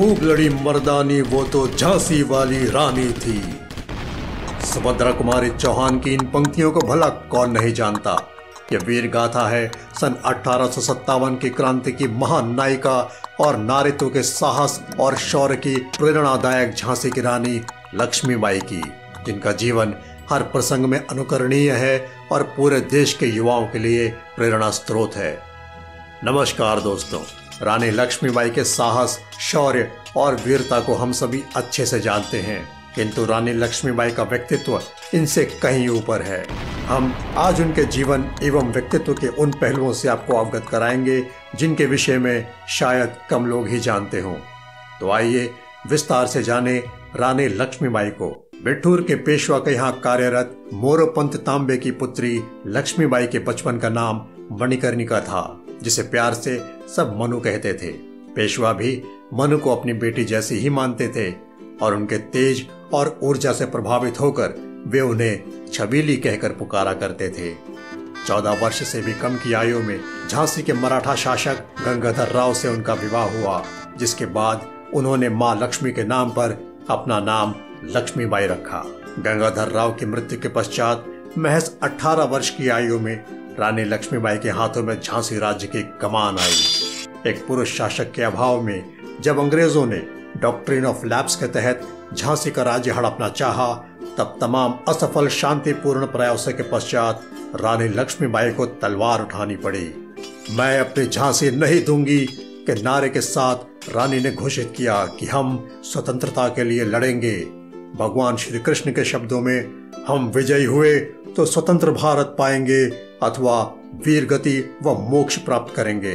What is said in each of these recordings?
खूब लड़ी मर्दानी वो तो झांसी वाली रानी थी। सुभद्रा कुमारी चौहान की इन पंक्तियों को भला कौन नहीं जानता। यह वीर गाथा है सन 1857 की क्रांति की महान नायिका और नारित्व के साहस और शौर्य की प्रेरणादायक झांसी की रानी लक्ष्मीबाई की, जिनका जीवन हर प्रसंग में अनुकरणीय है और पूरे देश के युवाओं के लिए प्रेरणा स्रोत है। नमस्कार दोस्तों, रानी लक्ष्मीबाई के साहस, शौर्य और वीरता को हम सभी अच्छे से जानते हैं, किंतु रानी लक्ष्मीबाई का व्यक्तित्व इनसे कहीं ऊपर है। हम आज उनके जीवन एवं व्यक्तित्व के उन पहलुओं से आपको अवगत कराएंगे जिनके विषय में शायद कम लोग ही जानते हों। तो आइए विस्तार से जाने रानी लक्ष्मीबाई को। बिठूर के पेशवा के यहाँ कार्यरत मोरोपंत तांबे की पुत्री लक्ष्मीबाई के बचपन का नाम मणिकर्णिका था, जिसे प्यार से सब मनु कहते थे। पेशवा भी मनु को अपनी बेटी जैसी ही मानते थे और उनके तेज और ऊर्जा से प्रभावित होकर वे उन्हें छबीली कहकर पुकारा करते थे। 14 वर्ष से भी कम की आयु में झांसी के मराठा शासक गंगाधर राव से उनका विवाह हुआ, जिसके बाद उन्होंने मां लक्ष्मी के नाम पर अपना नाम लक्ष्मीबाई रखा। गंगाधर राव की मृत्यु के पश्चात महज 18 वर्ष की आयु में रानी लक्ष्मीबाई के हाथों में झांसी राज्य की कमान आई। एक पुरुष शासक के अभाव में जब अंग्रेजों ने डॉक्ट्रिन ऑफ लैप्स के तहत झांसी का राज्य हड़पना चाहा, तब तमाम असफल शांतिपूर्ण प्रयासों के पश्चात रानी लक्ष्मीबाई को तलवार उठानी पड़ी। मैं अपनी झांसी नहीं दूंगी के नारे के साथ रानी ने घोषित किया कि हम स्वतंत्रता के लिए लड़ेंगे। भगवान श्री कृष्ण के शब्दों में, हम विजयी हुए तो स्वतंत्र भारत पाएंगे अथवा वीर गति व मोक्ष प्राप्त करेंगे।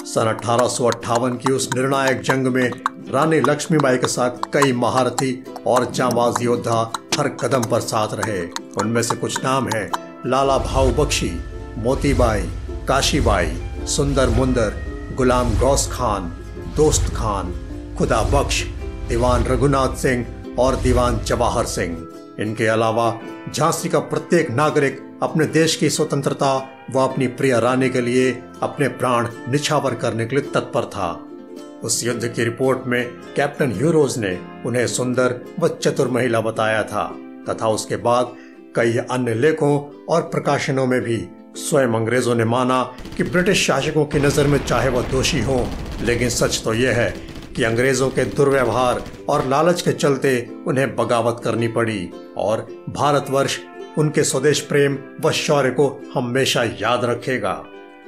सन 1858 की उस निर्णायक जंग में रानी लक्ष्मीबाई के साथ कई महारथी और जांबाज योद्धा हर कदम पर साथ रहे। उनमें से कुछ नाम हैं लाला भाऊ बख्शी, मोतीबाई, काशीबाई, सुंदर मुंदर, गुलाम गौस खान, दोस्त खान, खुदा बख्श, दीवान रघुनाथ सिंह और दीवान जवाहर सिंह। इनके अलावा झांसी का प्रत्येक नागरिक अपने देश की स्वतंत्रता व अपनी प्रिय रानी के लिए अपने प्राण निछावर करने के लिए तत्पर था। उस युद्ध की रिपोर्ट में कैप्टन ह्यूरोज ने उन्हें सुंदर व चतुर महिला बताया था तथा उसके बाद कई अन्य लेखों और प्रकाशनों में भी स्वयं अंग्रेजों ने माना कि ब्रिटिश शासकों की नजर में चाहे वह दोषी हो, लेकिन सच तो यह है कि अंग्रेजों के दुर्व्यवहार और लालच के चलते उन्हें बगावत करनी पड़ी और भारतवर्ष उनके स्वदेश प्रेम व शौर्य को हमेशा याद रखेगा।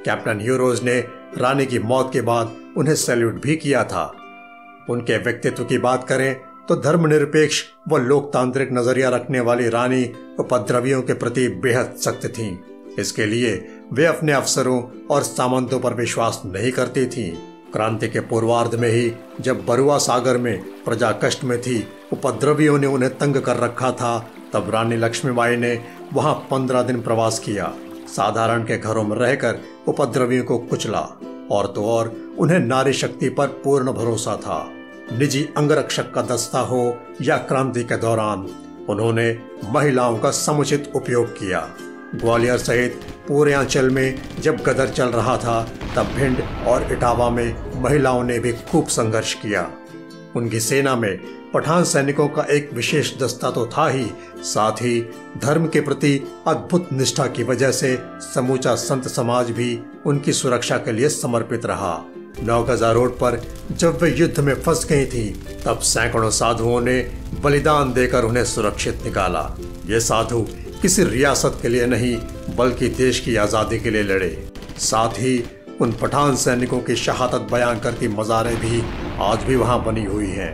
कैप्टन ह्यूरोज ने रानी की मौत के बाद उन्हें सैल्यूट भी किया था। उनके व्यक्तित्व की बात करें तो धर्मनिरपेक्ष व लोकतांत्रिक नजरिया रखने वाली रानी उपद्रवियों के प्रति बेहद सख्त थीं। इसके लिए वे अपने अफसरों और सामंतों पर विश्वास नहीं करती थीं। क्रांति के पूर्वार्ध में ही जब बरुआ सागर में प्रजा कष्ट में थी, उपद्रवियों ने उन्हें तंग कर रखा था, तब रानी लक्ष्मीबाई ने वहां 15 दिन प्रवास किया। साधारण के घरों में रहकर उपद्रवियों को कुचला और तो और उन्हें नारी शक्ति पर पूर्ण भरोसा था। निजी अंगरक्षक का दस्ता हो या क्रांति के दौरान उन्होंने महिलाओं का समुचित उपयोग किया। ग्वालियर सहित पूरे अंचल में जब गदर चल रहा था, तब भिंड और इटावा में महिलाओं ने भी खूब संघर्ष किया। उनकी सेना में पठान सैनिकों का एक विशेष दस्ता तो था ही, साथ ही धर्म के प्रति अद्भुत निष्ठा की वजह से समूचा संत समाज भी उनकी सुरक्षा के लिए समर्पित रहा। नौगजा रोड पर जब वे युद्ध में फंस गई थी, तब सैकड़ों साधुओं ने बलिदान देकर उन्हें सुरक्षित निकाला। ये साधु किसी रियासत के लिए नहीं बल्कि देश की आजादी के लिए लड़े। साथ ही उन पठान सैनिकों की शहादत बयान करती मज़ारें भी आज भी वहां बनी हुई हैं।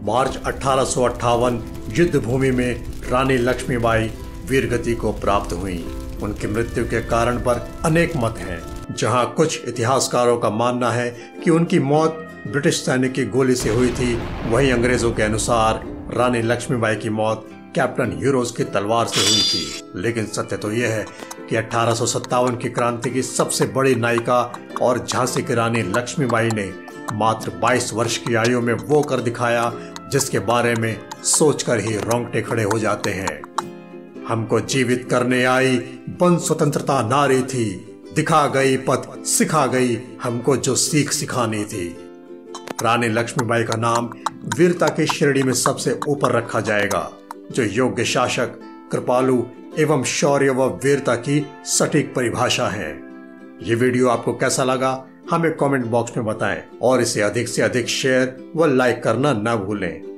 मार्च 1858 युद्ध भूमि में रानी लक्ष्मीबाई वीरगति को प्राप्त हुई। उनकी मृत्यु के कारण पर अनेक मत हैं। जहां कुछ इतिहासकारों का मानना है कि उनकी मौत ब्रिटिश सैनिक की गोली से हुई थी, वहीं अंग्रेजों के अनुसार रानी लक्ष्मीबाई की मौत कैप्टन ह्यूरोज की तलवार से हुई थी। लेकिन सत्य तो यह है कि 1857 की क्रांति की सबसे बड़ी नायिका और झांसी की रानी लक्ष्मीबाई ने मात्र 22 वर्ष की आयु में वो कर दिखाया जिसके बारे में सोचकर ही रोंगटे खड़े हो जाते हैं। हमको जीवित करने आई बन स्वतंत्रता नारी थी, दिखा गई पथ सिखा गई हमको जो सीख सिखानी थी। रानी लक्ष्मीबाई का नाम वीरता की श्रेणी में सबसे ऊपर रखा जाएगा, जो योग्य शासक, कृपालु एवं शौर्य व वीरता की सटीक परिभाषा है। ये वीडियो आपको कैसा लगा हमें कमेंट बॉक्स में बताएं और इसे अधिक से अधिक शेयर व लाइक करना न भूलें।